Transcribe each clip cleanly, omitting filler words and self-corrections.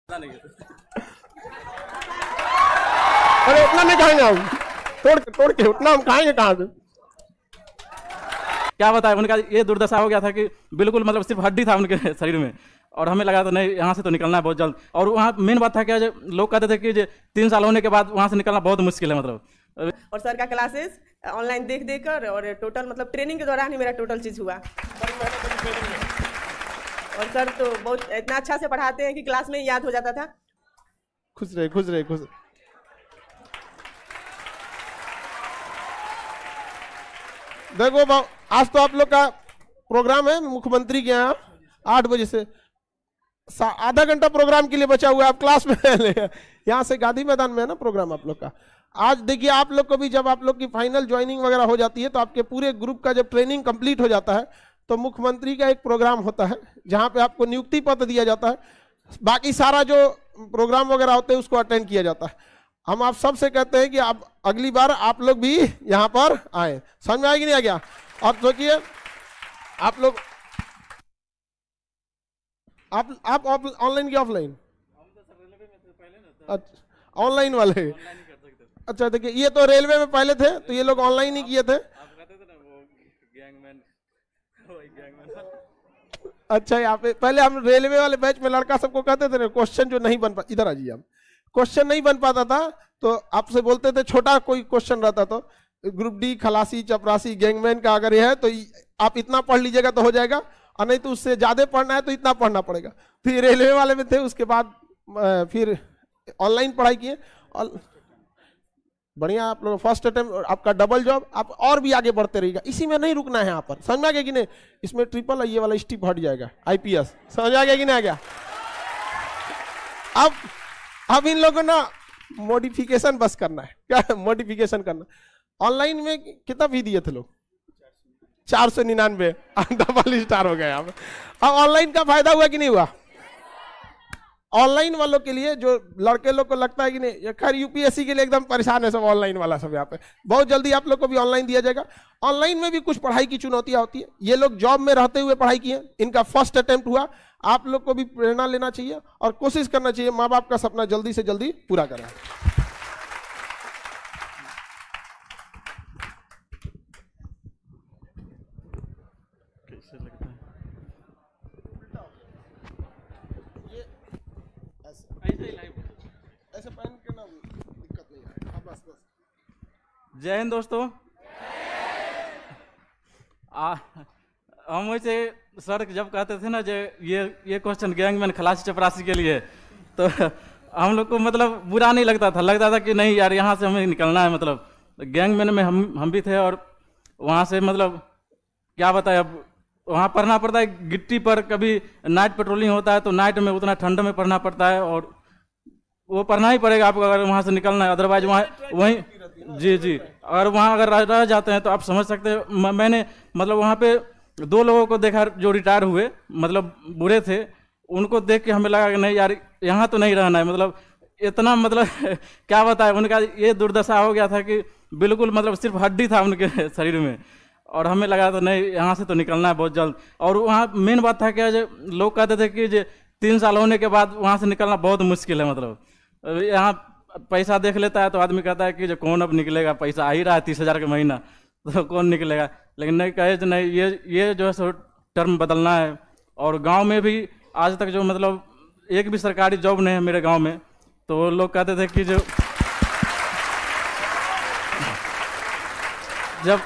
अरे उतना नहीं खाएंगे हम, तोड़ के उतना हम खाएंगे कहाँ से? क्या बताए, उनका ये दुर्दशा हो गया था कि बिल्कुल मतलब सिर्फ हड्डी था उनके शरीर में, और हमें लगा था नहीं यहाँ से तो निकलना है बहुत जल्द। और वहाँ मेन बात था क्या, जो लोग कहते थे कि 3 साल होने के बाद वहाँ से निकलना बहुत मुश्किल है मतलब। और सर का क्लासेस ऑनलाइन देख कर और टोटल मतलब ट्रेनिंग के दौरान ही मेरा टोटल चीज़ हुआ। और सर तो बहुत इतना अच्छा से पढ़ाते हैं कि क्लास में ही याद हो जाता था। खुश रहे खुश रहे खुश। देखो आज तो आप लोग का प्रोग्राम है मुख्यमंत्री के यहाँ 8 बजे से, आधा घंटा प्रोग्राम के लिए बचा हुआ है। आप क्लास में यहाँ से गांधी मैदान में है ना प्रोग्राम आप लोग का। आज देखिए आप लोग को भी जब आप लोग की फाइनल ज्वाइनिंग वगैरह हो जाती है तो आपके पूरे ग्रुप का जब ट्रेनिंग कंप्लीट हो जाता है तो मुख्यमंत्री का एक प्रोग्राम होता है जहाँ पे आपको नियुक्ति पत्र दिया जाता है। बाकी सारा जो प्रोग्राम वगैरह होते हैं उसको अटेंड किया जाता है। हम आप सबसे कहते हैं कि आप अगली बार आप लोग भी यहाँ पर आए। समझ में आएगी नहीं आ गया? और सोचिए आप लोग आप ऑनलाइन की ऑफलाइन? अच्छा ऑनलाइन वाले। अच्छा देखिए ये तो रेलवे में पहले थे तो ये लोग ऑनलाइन ही किए थे। अच्छा यहाँ पे पहले हम रेलवे वाले बैच में लड़का सबको कहते थे ना क्वेश्चन जो नहीं बन पा, इधर आ जाइए आप, क्वेश्चन नहीं बन पाता था तो आपसे बोलते थे छोटा कोई क्वेश्चन रहता तो ग्रुप डी खलासी चपरासी गैंगमैन का अगर ये है तो आप इतना पढ़ लीजिएगा तो हो जाएगा, और नहीं तो उससे ज्यादा पढ़ना है तो इतना पढ़ना पड़ेगा। फिर रेलवे वाले में थे, उसके बाद फिर ऑनलाइन पढ़ाई किए और बढ़िया आप लोग फर्स्ट अटेम्प्ट आपका डबल जॉब, आप और भी आगे बढ़ते रहिएगा। इसी में नहीं रुकना है यहाँ पर, समझ में आ गया कि नहीं? इसमें ट्रिपल ये वाला स्टिप हट जाएगा IPS, समझ आ गया कि नहीं आ गया? अब इन लोगों ना मॉडिफिकेशन बस करना है। क्या मॉडिफिकेशन करना? ऑनलाइन में कितना फी दिए थे लोग? 499, डबल स्टार हो गया। अब ऑनलाइन का फायदा हुआ कि नहीं हुआ? ऑनलाइन वालों के लिए जो लड़के लोग को लगता है कि नहीं, खैर UPSC के लिए एकदम परेशान है सब ऑनलाइन वाला सब। यहाँ पे बहुत जल्दी आप लोग को भी ऑनलाइन दिया जाएगा। ऑनलाइन में भी कुछ पढ़ाई की चुनौतियां होती है। ये लोग जॉब में रहते हुए पढ़ाई किए, इनका फर्स्ट अटेम्प्ट हुआ। आप लोग को भी प्रेरणा लेना चाहिए और कोशिश करना चाहिए माँ बाप का सपना जल्दी से जल्दी पूरा करें। ऐसे पहन के ना दिक्कत नहीं है। बस जय हिंद दोस्तों। हम वैसे सर जब कहते थे ना जो ये क्वेश्चन गैंगमैन खलासी चपरासी के लिए, तो हम लोग को मतलब बुरा नहीं लगता था। लगता था कि नहीं यार यहाँ से हमें निकलना है। मतलब गैंगमैन में हम भी थे, और वहाँ से मतलब क्या बताए, अब वहाँ पढ़ना पड़ता है गिट्टी पर। कभी नाइट पेट्रोलिंग होता है तो नाइट में उतना ठंड में पढ़ना पड़ता है, और वो पढ़ना ही पड़ेगा आपको अगर वहाँ से निकलना है। अदरवाइज वहाँ वहीं जी अगर वहाँ अगर रह जाते हैं तो आप समझ सकते हैं। मैंने मतलब वहाँ पे 2 लोगों को देखा जो रिटायर हुए, मतलब बूढ़े थे। उनको देख के हमें लगा कि नहीं यार यहाँ तो नहीं रहना है। मतलब इतना मतलब क्या बताए, उनका ये दुर्दशा हो गया था कि बिल्कुल मतलब सिर्फ हड्डी था उनके शरीर में, और हमें लगा था नहीं यहाँ से तो निकलना है बहुत जल्द। और वहाँ मेन बात था क्या, जो लोग कहते थे कि 3 साल होने के बाद वहाँ से निकलना बहुत मुश्किल है। मतलब यहाँ पैसा देख लेता है तो आदमी कहता है कि जो कौन अब निकलेगा, पैसा आ ही रहा है 30,000 का महीना, तो कौन निकलेगा। लेकिन नहीं कहे नहीं, ये जो है सो टर्म बदलना है। और गांव में भी आज तक जो मतलब एक भी सरकारी जॉब नहीं है मेरे गांव में, तो लोग कहते थे कि जो जब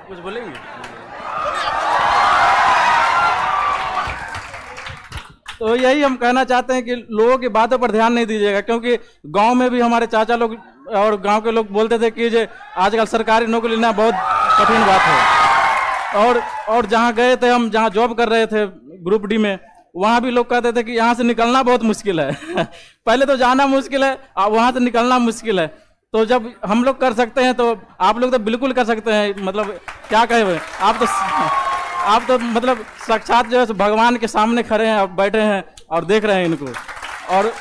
कुछ बोलेंगे तो यही हम कहना चाहते हैं कि लोगों की बातों पर ध्यान नहीं दीजिएगा, क्योंकि गांव में भी हमारे चाचा लोग और गांव के लोग बोलते थे कि आजकल सरकारी नौकरी लेना बहुत कठिन बात है। और जहां गए थे हम, जहां जॉब कर रहे थे ग्रुप डी में, वहां भी लोग कहते थे कि यहाँ से निकलना बहुत मुश्किल है। पहले तो जाना मुश्किल है, वहां से निकलना मुश्किल है। तो जब हम लोग कर सकते हैं तो आप लोग तो बिल्कुल कर सकते हैं। मतलब क्या कहे आप तो आप तो मतलब साक्षात जो है भगवान के सामने खड़े हैं, आप बैठे हैं और देख रहे हैं इनको। और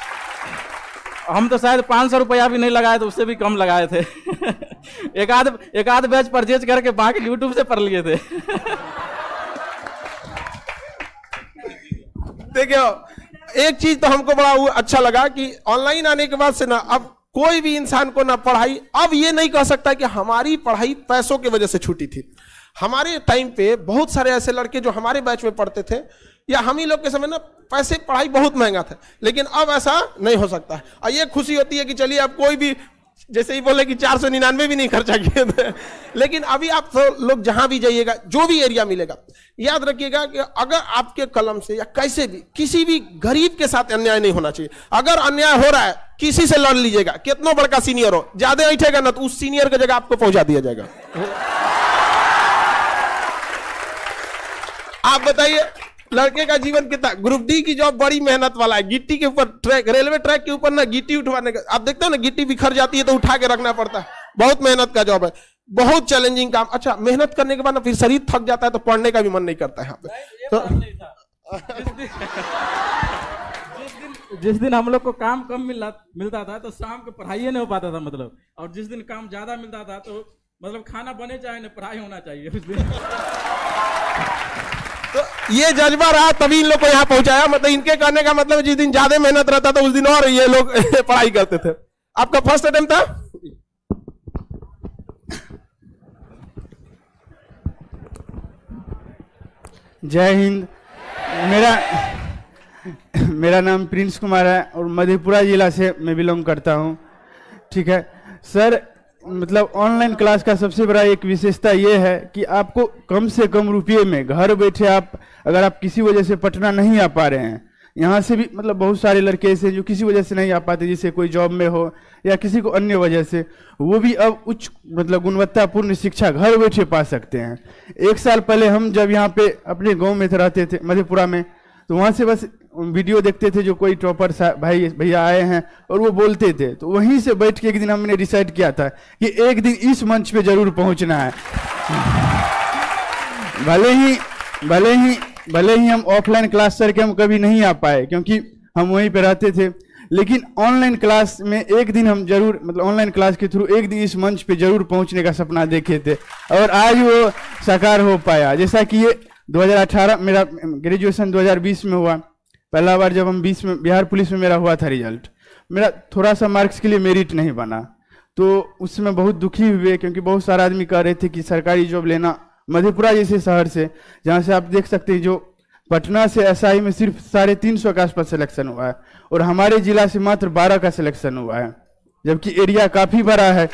हम तो शायद 500 रुपया भी नहीं लगाए थे, उससे भी कम लगाए थे। एक आध बैच परचेज करके बाकी यूट्यूब से पढ़ लिए थे। देखियो, एक चीज तो हमको बड़ा अच्छा लगा कि ऑनलाइन आने के बाद से ना अब कोई भी इंसान को ना पढ़ाई, अब ये नहीं कह सकता कि हमारी पढ़ाई पैसों की वजह से छूटी थी। हमारे टाइम पे बहुत सारे ऐसे लड़के जो हमारे बैच में पढ़ते थे या हम ही लोग के समय ना पैसे पढ़ाई बहुत महंगा था, लेकिन अब ऐसा नहीं हो सकता है। और ये खुशी होती है कि चलिए अब कोई भी जैसे ही बोले कि 499 भी नहीं खर्चा किए थे, लेकिन अभी आप तो लोग जहां भी जाइएगा, जो भी एरिया मिलेगा, याद रखिएगा कि अगर आपके कलम से या कैसे भी किसी भी गरीब के साथ अन्याय नहीं होना चाहिए। अगर अन्याय हो रहा है किसी से लड़ लीजिएगा, कितना बड़का सीनियर हो, ज्यादा ऐठेगा ना तो उस सीनियर की जगह आपको पहुंचा दिया जाएगा। आप बताइए लड़के का जीवन कितना, ग्रुप डी की जॉब बड़ी मेहनत वाला है। गिट्टी के ऊपर ट्रैक, रेलवे ट्रैक के ऊपर ना गिट्टी उठवाने का, आप देखते हो ना गिट्टी बिखर जाती है तो उठा के रखना पड़ता है, बहुत मेहनत का जॉब है, बहुत चैलेंजिंग काम। अच्छा, मेहनत करने के बाद ना फिर शरीर थक जाता है तो पढ़ने का भी मन नहीं करता है यहाँ पे। तो जिस दिन हम लोग को काम कम मिलता था तो शाम को पढ़ाई नहीं हो पाता था मतलब, और जिस दिन काम ज्यादा मिलता था तो मतलब खाना बने चाहे ना पढ़ाई होना चाहिए उस दिन। तो ये जज्बा रहा तभी इन लोग को यहाँ पहुंचाया। मतलब इनके करने का मतलब जिस दिन ज्यादा मेहनत रहता था उस दिन और ये लोग पढ़ाई करते थे। आपका फर्स्ट अटेम्प्ट था? जय हिंद। मेरा नाम प्रिंस कुमार है और मधेपुरा जिला से मैं बिलोंग करता हूँ। ठीक है सर, मतलब ऑनलाइन क्लास का सबसे बड़ा एक विशेषता ये है कि आपको कम से कम रुपये में घर बैठे आप, अगर आप किसी वजह से पटना नहीं आ पा रहे हैं, यहाँ से भी मतलब बहुत सारे लड़के ऐसे जो किसी वजह से नहीं आ पाते, जैसे कोई जॉब में हो या किसी को अन्य वजह से, वो भी अब उच्च मतलब गुणवत्तापूर्ण शिक्षा घर बैठे पा सकते हैं। 1 साल पहले हम जब यहाँ पे अपने गाँव में रहते थे मधेपुरा में, तो वहाँ से बस वीडियो देखते थे जो कोई टॉपर भाई भैया आए हैं और वो बोलते थे, तो वहीं से बैठ के एक दिन हमने डिसाइड किया था कि एक दिन इस मंच पे जरूर पहुंचना है। भले ही हम ऑफलाइन क्लास सर के हम कभी नहीं आ पाए क्योंकि हम वहीं पे रहते थे, लेकिन ऑनलाइन क्लास में एक दिन हम जरूर, मतलब ऑनलाइन क्लास के थ्रू एक दिन इस मंच पे जरूर पहुंचने का सपना देखे थे और आज वो साकार हो पाया। जैसा कि ये 2018 मेरा ग्रेजुएशन 2020 में हुआ, पहला बार जब हम 20 में बिहार पुलिस में मेरा हुआ था रिजल्ट, मेरा थोड़ा सा मार्क्स के लिए मेरिट नहीं बना, तो उसमें बहुत दुखी हुए क्योंकि बहुत सारे आदमी कह रहे थे कि सरकारी जॉब लेना मधेपुरा जैसे शहर से, जहाँ से आप देख सकते हैं जो पटना से एसआई में सिर्फ 350 के आसपास सिलेक्शन हुआ है और हमारे जिला से मात्र 12 का सिलेक्शन हुआ है, जबकि एरिया काफ़ी बड़ा है।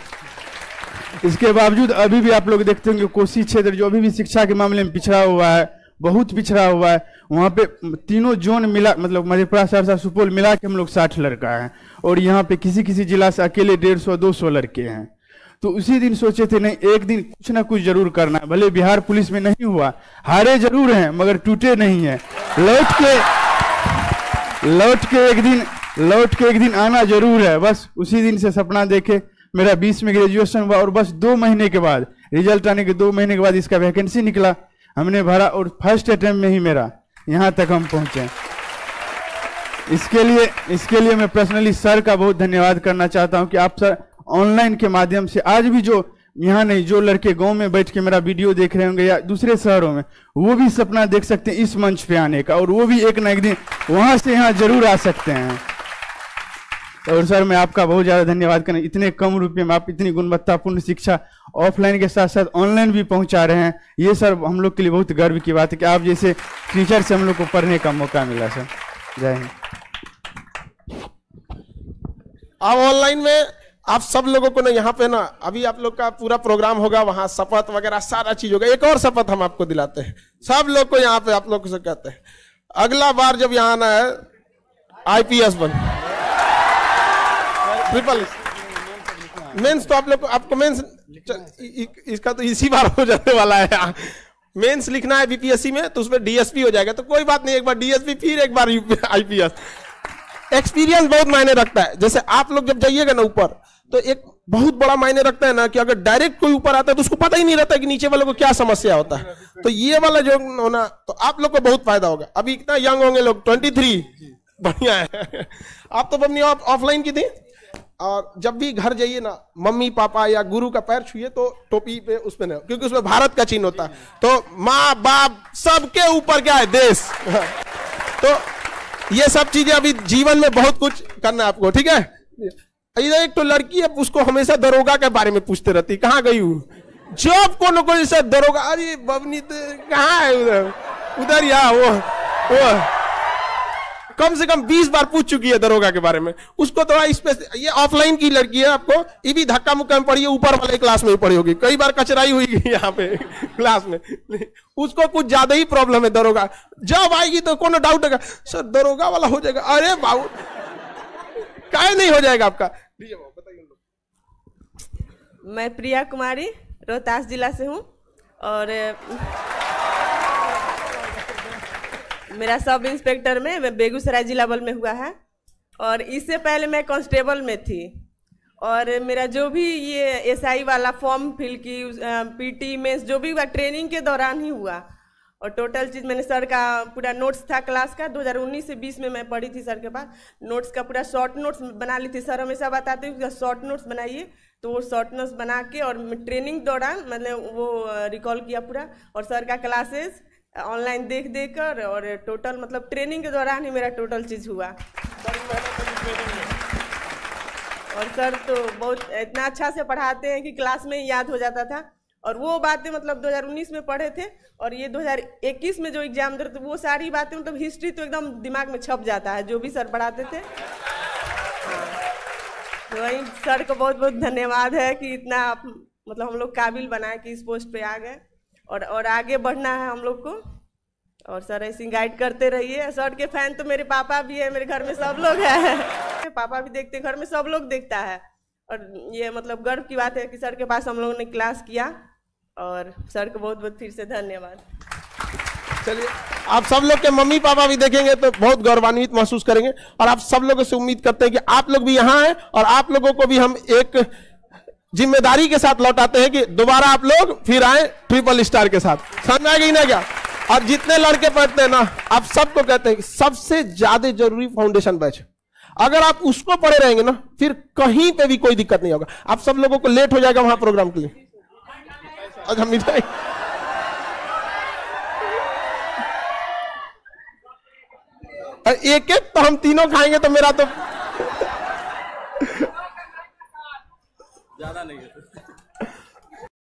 इसके बावजूद अभी भी आप लोग देखते होंगे कोसी क्षेत्र जो अभी भी शिक्षा के मामले में पिछड़ा हुआ है, बहुत पिछड़ा हुआ है। वहाँ पे तीनों जोन मिला, मतलब मधेपुरा, सहरसा, सुपौल मिला के हम लोग 60 लड़का हैं और यहाँ पे किसी किसी जिला से अकेले 150-200 लड़के हैं। तो उसी दिन सोचे थे नहीं, एक दिन कुछ ना कुछ जरूर करना है। भले बिहार पुलिस में नहीं हुआ, हारे जरूर हैं मगर टूटे नहीं है। लौट के एक दिन आना जरूर है। बस उसी दिन से सपना देखे। मेरा 20 में ग्रेजुएशन हुआ और बस 2 महीने के बाद, रिजल्ट आने के 2 महीने के बाद इसका वैकेंसी निकला, हमने भरा और फर्स्ट अटेम्प्ट में ही मेरा यहाँ तक हम पहुँचे। इसके लिए मैं पर्सनली सर का बहुत धन्यवाद करना चाहता हूँ कि आप सर ऑनलाइन के माध्यम से आज भी जो यहाँ नहीं, जो लड़के गांव में बैठ के मेरा वीडियो देख रहे होंगे या दूसरे शहरों में, वो भी सपना देख सकते हैं इस मंच पे आने का और वो भी एक ना एक दिन वहाँ से यहाँ जरूर आ सकते हैं। और सर मैं आपका बहुत ज़्यादा धन्यवाद करना, इतने कम रुपये में आप इतनी गुणवत्तापूर्ण शिक्षा ऑफलाइन के साथ साथ ऑनलाइन भी पहुंचा रहे हैं। ये सर हम लोग के लिए बहुत गर्व की बात है कि आप जैसे टीचर से हम लोग को पढ़ने का मौका मिला। सर जय हिंद। अब ऑनलाइन में आप सब लोगों को ना यहाँ पे ना अभी आप लोग का पूरा प्रोग्राम होगा, वहाँ शपथ वगैरह सारा चीज होगा। एक और शपथ हम आपको दिलाते हैं, सब लोग को यहाँ पे आप लोग से कहते हैं, अगला बार जब यहाँ आना है IPS बन, ट्रिपल मेंस, तो आप लोग को, आपको मेंस इसका तो इसी बार हो जाने वाला है। मेंस लिखना है BPSC में तो उसमें DSP हो जाएगा, तो कोई बात नहीं, एक बार DSP फिर एक बार IPS। एक्सपीरियंस बहुत मायने रखता है। जैसे आप लोग जब जाइएगा ना ऊपर, तो एक बहुत बड़ा मायने रखता है ना, कि अगर डायरेक्ट कोई ऊपर आता है तो उसको पता ही नहीं रहता कि नीचे वाले को क्या समस्या होता है। तो ये वाला जो होना, तो आप लोग को बहुत फायदा होगा। अभी इतना यंग होंगे लोग, 23, बढ़िया है। आप तो अपनी ऑफलाइन की थी, और जब भी घर जाइए ना, मम्मी पापा या गुरु का पैर छुइए तो टोपी पे उस पे नहीं, क्योंकि उसमें भारत का चिन्ह होता है। तो माँ बाप सबके ऊपर क्या है, देश। तो ये सब चीजें अभी जीवन में बहुत कुछ करना है आपको, ठीक है। इधर एक तो लड़की है, उसको हमेशा दरोगा के बारे में पूछते रहती, कहाँ गई हूँ, जब को न कोई से दरोगा, अरे बबनी तो कहाँ है, उधर या वो कम से कम 20 बार पूछ चुकी है दरोगा के बारे में। उसको थोड़ा ये ऑफलाइन की लड़की है, आपको ये भी धक्का मुक्का में पड़ी है, ऊपर वाले क्लास में ही पड़ी होगी, कई बार कचराई हुई यहाँ पे क्लास में। उसको कुछ ज्यादा ही प्रॉब्लम है दरोगा, जब आएगी तो कोनो डाउट है, सर दरोगा वाला हो जाएगा। अरे बाबू काहे नहीं हो जाएगा आपका। मैं प्रिया कुमारी रोहतास जिला से हूँ, और मेरा सब इंस्पेक्टर में मैं बेगूसराय जिला बल में हुआ है, और इससे पहले मैं कांस्टेबल में थी। और मेरा जो भी ये एसआई वाला फॉर्म फिल की, पीटी मेंस जो भी हुआ ट्रेनिंग के दौरान ही हुआ। और टोटल चीज़ मैंने सर का पूरा नोट्स था क्लास का, 2019 से 20 में मैं पढ़ी थी सर के पास, नोट्स का पूरा शॉर्ट नोट्स बना ली थी। सर हमेशा बताते हैं शॉर्ट नोट्स बनाइए, तो वो शॉर्ट नोट्स बना के और ट्रेनिंग दौरान मैंने वो रिकॉल किया पूरा। और सर का क्लासेस ऑनलाइन देख कर, और टोटल मतलब ट्रेनिंग के दौरान ही मेरा टोटल चीज़ हुआ। और सर तो बहुत इतना अच्छा से पढ़ाते हैं कि क्लास में ही याद हो जाता था। और वो बातें मतलब 2019 में पढ़े थे, और ये 2021 में जो एग्जाम दे, तो वो सारी बातें मतलब हिस्ट्री तो एकदम दिमाग में छप जाता है, जो भी सर पढ़ाते थे। तो वही सर को बहुत बहुत धन्यवाद है कि इतना आप मतलब हम लोग काबिल बनाए कि इस पोस्ट पे आ गए, और आगे बढ़ना है हम लोग को। और सर ऐसे गाइड करते रहिए। सर के फैन तो मेरे पापा भी है, मेरे घर में सब लोग हैं, पापा भी देखते हैं, घर में सब लोग देखता है। और ये मतलब गर्व की बात है कि सर के पास हम लोगों ने क्लास किया, और सर को बहुत बहुत फिर से धन्यवाद। चलिए, आप सब लोग के मम्मी पापा भी देखेंगे तो बहुत गौरवान्वित महसूस करेंगे। और आप सब लोगों से उम्मीद करते हैं कि आप लोग भी यहाँ हैं, और आप लोगों को भी हम एक जिम्मेदारी के साथ लौटाते हैं कि दोबारा आप लोग फिर आए ट्रिपल स्टार के साथ। समझ में आ गई ना क्या? और जितने लड़के पढ़ते हैं ना, आप सबको कहते हैं कि सबसे ज्यादा जरूरी फाउंडेशन बैच, अगर आप उसको पढ़े रहेंगे ना, फिर कहीं पे भी कोई दिक्कत नहीं होगा। आप सब लोगों को लेट हो जाएगा वहां प्रोग्राम के लिए। अच्छा मिठाई एक एक तो हम तीनों खाएंगे तो मेरा तो